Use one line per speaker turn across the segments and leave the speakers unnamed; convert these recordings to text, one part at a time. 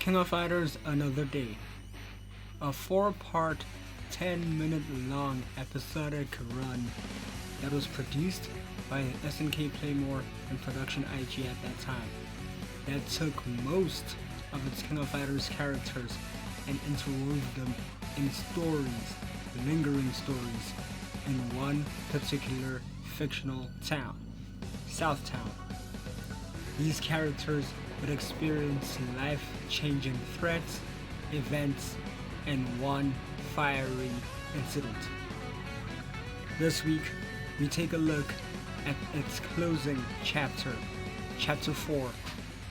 King of Fighters Another Day, a 4-part, 10-minute long episodic run that was produced by SNK Playmore and Production IG at that time, that took most of its King of Fighters characters and interwove them in stories, lingering stories, in one particular fictional town, Southtown. These characters would experience life-changing threats, events, and one fiery incident. This week, we take a look at its closing chapter, Chapter 4,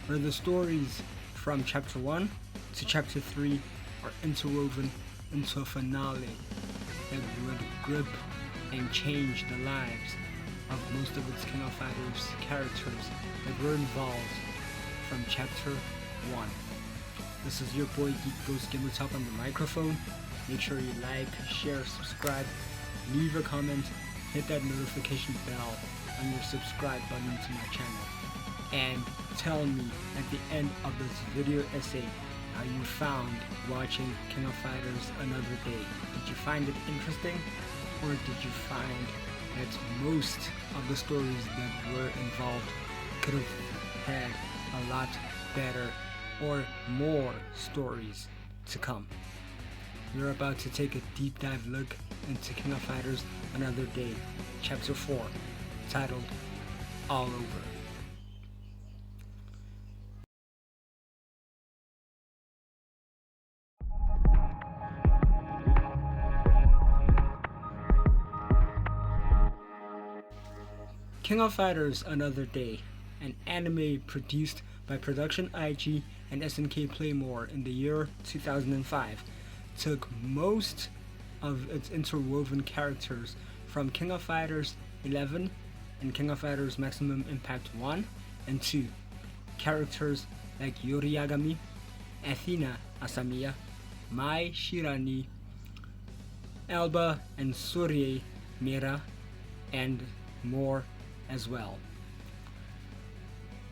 where the stories from Chapter 1 to Chapter 3 are interwoven into a finale that would grip and change the lives of most of its King of Fighters characters that were involved from Chapter 1. This is your boy GeekGhostGamerTop on the microphone. Make sure you like, share, subscribe, leave a comment, hit that notification bell on your subscribe button to my channel, and tell me at the end of this video essay how you found watching King of Fighters Another Day. Did you find it interesting, or did you find that most of the stories that were involved could have had a lot better or more stories to come? We're about to take a deep dive look into King of Fighters Another Day, Chapter 4, titled All Over. King of Fighters Another Day, an anime produced by Production IG and SNK Playmore in the year 2005, took most of its interwoven characters from King of Fighters 11 and King of Fighters Maximum Impact 1 and 2. Characters like Yori Yagami, Athena Asamiya, Mai Shirani, Alba and Surye Meira, and more as well.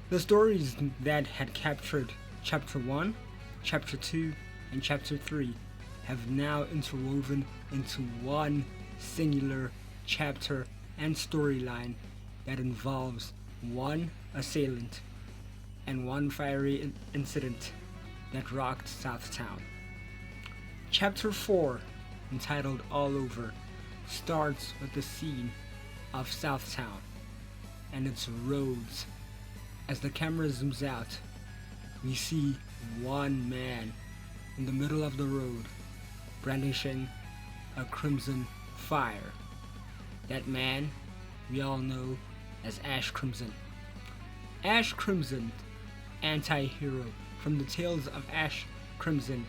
The stories that had captured Chapter 1, Chapter 2, and Chapter 3 have now interwoven into one singular chapter and storyline that involves one assailant and one fiery incident that rocked Southtown. Chapter 4, entitled All Over, starts with the scene of Southtown and its roads. As the camera zooms out, we see one man in the middle of the road brandishing a crimson fire. That man we all know as ashcrimson. Ashcrimson, anti-hero from the tales of ashcrimson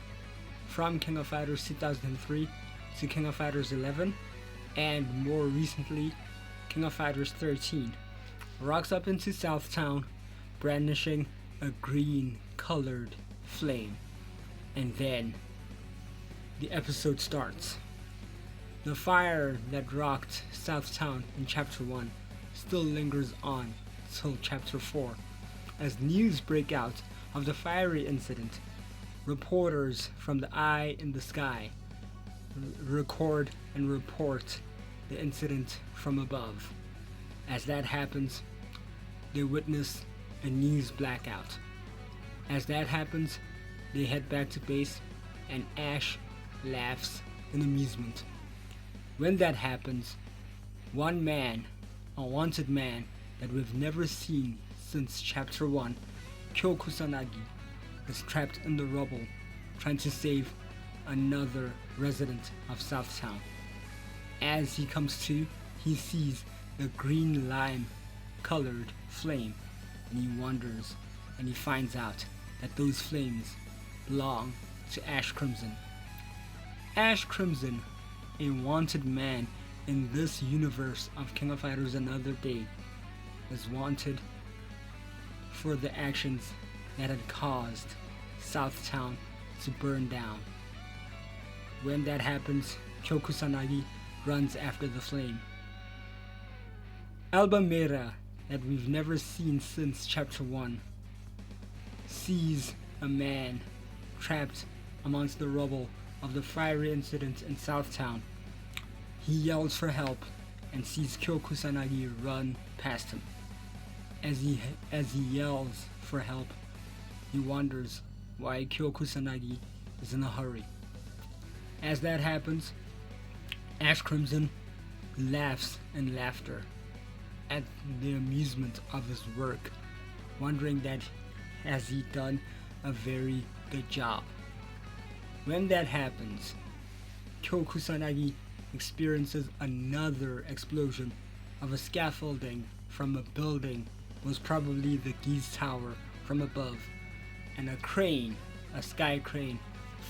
from King of Fighters 2003 to King of Fighters 11 and more recently King of Fighters 13, rocks up into Southtown brandishing a green colored flame, and then the episode starts. The fire that rocked Southtown in Chapter 1 still lingers on till Chapter 4 as news break out of the fiery incident. Reporters from the Eye in the Sky record and report the incident from above. As that happens, they witness a news blackout. As that happens, they head back to base and Ash laughs in amusement. When that happens, one man, a wanted man that we've never seen since Chapter 1, Kyo Kusanagi, is trapped in the rubble trying to save another resident of Southtown. As he comes to, he sees the green lime colored flame, and he wonders and he finds out that those flames belong to ashcrimson. Ashcrimson, a wanted man in this universe of King of Fighters Another Day, is wanted for the actions that had caused Southtown to burn down. When that happens, Kyo Kusanagi runs after the flame. Alba Meira, that we've never seen since Chapter 1, sees a man trapped amongst the rubble of the fiery incident in Southtown. He yells for help and sees Kyo Kusanagi run past him. As he yells for help, he wonders why Kyo Kusanagi is in a hurry. As that happens, Ashcrimson laughs in laughter at the amusement of his work, wondering that has he done a very good job. When that happens, Kyo Kusanagi experiences another explosion of a scaffolding from a building, most probably the Gize Tower from above, and a sky crane,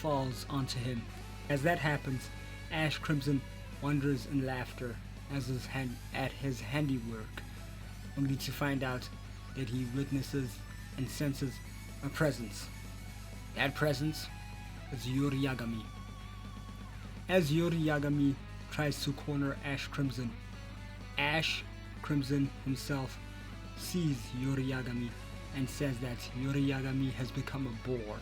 falls onto him. As that happens, Ashcrimson wonders in laughter at his handiwork, only to find out that he witnesses and senses a presence. That presence is Yori Yagami. As Yori Yagami tries to corner Ashcrimson, Ashcrimson himself sees Yori Yagami and says that Yori Yagami has become a bore.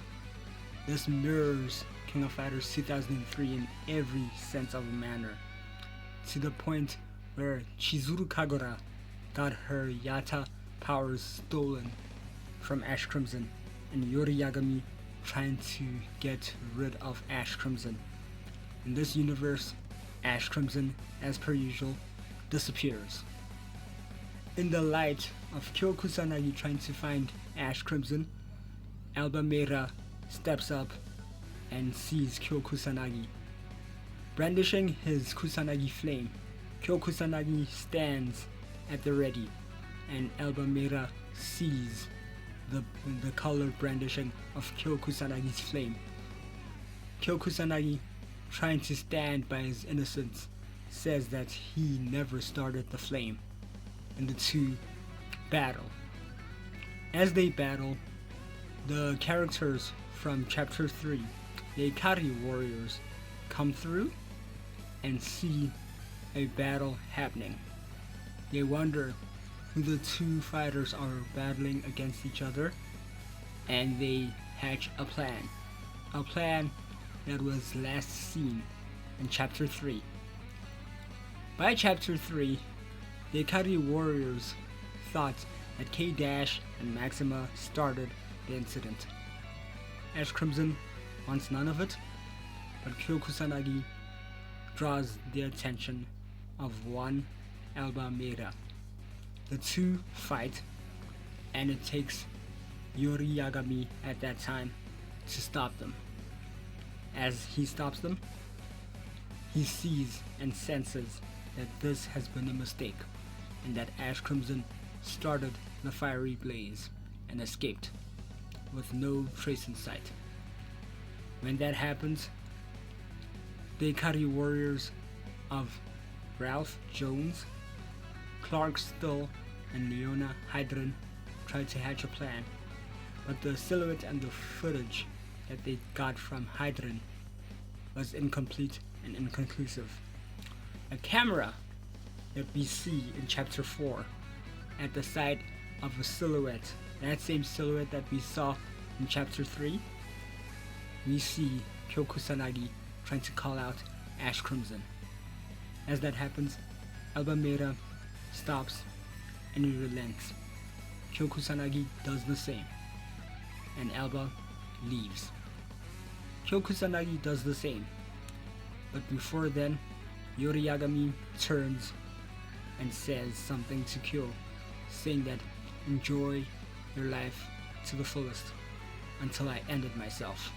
This mirrors King of Fighters 2003 in every sense of a manner, to the point where Chizuru Kagura got her Yata powers stolen from Ashcrimson, and Yori Yagami trying to get rid of Ashcrimson. In this universe, Ashcrimson, as per usual, disappears. In the light of Kyo Kusanagi trying to find Ashcrimson, Alba Meira steps up and sees Kyo Kusanagi. Brandishing his Kusanagi flame, Kyo Kusanagi stands at the ready, and Alba Meira sees the color brandishing of Kyo Kusanagi's flame. Kyo Kusanagi, trying to stand by his innocence, says that he never started the flame, and the two battle. As they battle, the characters from Chapter 3, the Ikari warriors, come through and see a battle happening. They wonder who the two fighters are battling against each other, and they hatch a plan that was last seen in Chapter 3. By Chapter 3, the Ikari warriors thought that K-Dash and Maxima started the incident. Ashcrimson wants none of it, but Kyo Kusanagi draws the attention of one Alba Meira. The two fight, and it takes Yori Yagami at that time to stop them. As he stops them, he sees and senses that this has been a mistake, and that Ashcrimson started the fiery blaze and escaped with no trace in sight. When that happens, the Ikari warriors of Ralf Jones, Clark Still, and Leona Hydron try to hatch a plan, but the silhouette and the footage that they got from Hydron was incomplete and inconclusive. A camera that we see in Chapter 4 at the side of a silhouette, that same silhouette that we saw in Chapter 3, we see Kyo Kusanagi trying to call out Ashcrimson. As that happens, Alba Meira stops and he relents. Kyo Kusanagi does the same, and Alba leaves. Kyo Kusanagi does the same, but before then, Yori Yagami turns and says something to Kyo, saying that enjoy your life to the fullest until I ended myself.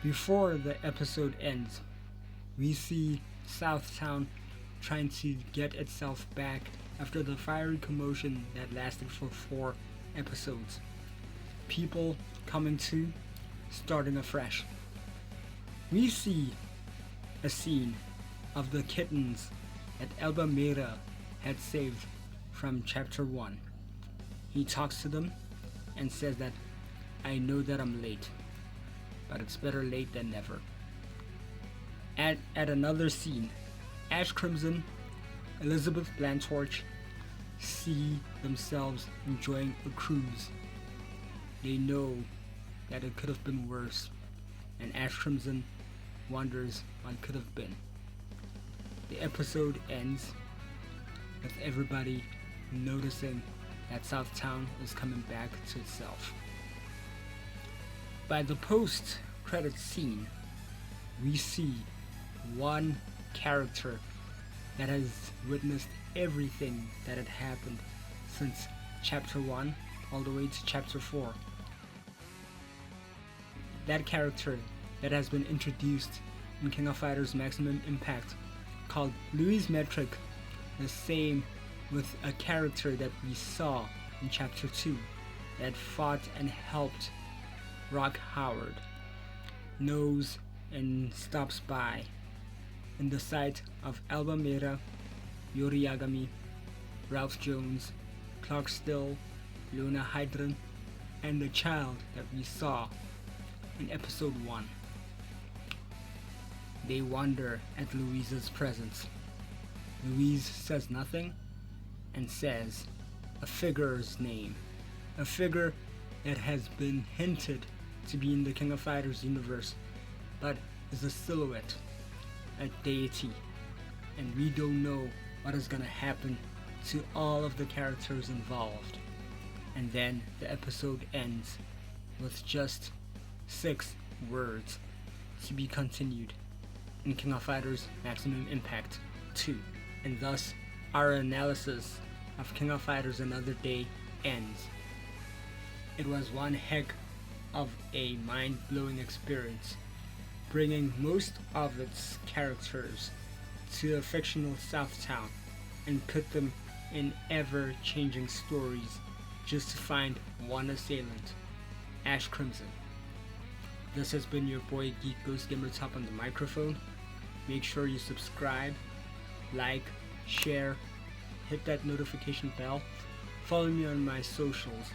Before the episode ends, we see Southtown trying to get itself back after the fiery commotion that lasted for 4 episodes. People coming to, starting afresh. We see a scene of the kittens that Alba Meira had saved from Chapter 1. He talks to them and says that I know that I'm late, but it's better late than never. At another scene, Ashcrimson, Elizabeth Blantorch see themselves enjoying a cruise. They know that it could have been worse, and Ashcrimson wonders what could have been. The episode ends with everybody noticing that Southtown is coming back to itself. By the post-credits scene, we see one character that has witnessed everything that had happened since chapter 1 all the way to chapter 4. That character that has been introduced in King of Fighters Maximum Impact, called Luise Meyrink, the same with a character that we saw in chapter 2 that fought and helped Rock Howard, knows and stops by in the sight of Alba, Meira, Yori Yagami, Ralph Jones, Clark Still, Luna Hydran, and the child that we saw in episode 1. They wonder at Luise's presence. Luise says nothing and says a figure's name, a figure that has been hinted to be in the King of Fighters universe, but is a silhouette, a deity, and we don't know what is gonna happen to all of the characters involved. And then the episode ends with just 6 words: to be continued in King of Fighters Maximum Impact 2. And thus our analysis of King of Fighters Another Day ends. It was one heck of a mind-blowing experience, bringing most of its characters to a fictional Southtown and put them in ever-changing stories just to find one assailant, ashcrimson. This has been your boy GeekGhostGamerTop on the microphone. Make sure you subscribe, like, share, hit that notification bell, follow me on my socials,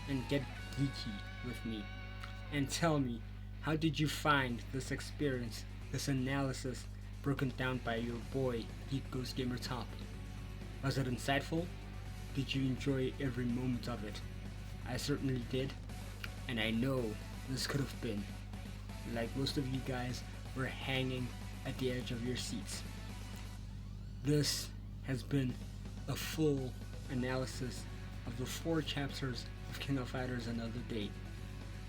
and get geeky with me. And tell me, how did you find this experience, this analysis broken down by your boy GeekGhostGamerTop? Was it insightful? Did you enjoy every moment of it? I certainly did, and I know this could have been. Like most of you guys were hanging at the edge of your seats. This has been a full analysis of the 4 chapters of King of Fighters Another Day.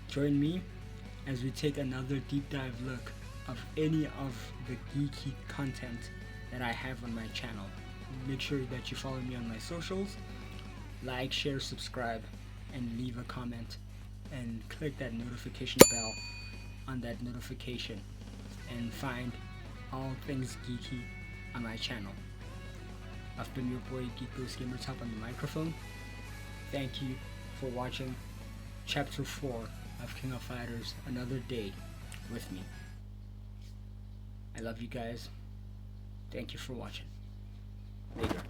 Join me as we take another deep dive look of any of the geeky content that I have on my channel. Make sure that you follow me on my socials, like, share, subscribe, and leave a comment, and click that notification bell on that notification, and find all things geeky on my channel. I've been your boy GeekGhostGamerTop on the microphone. Thank you for watching Chapter 4 of King of Fighters Another Day with me. I love you guys. Thank you for watching. Later.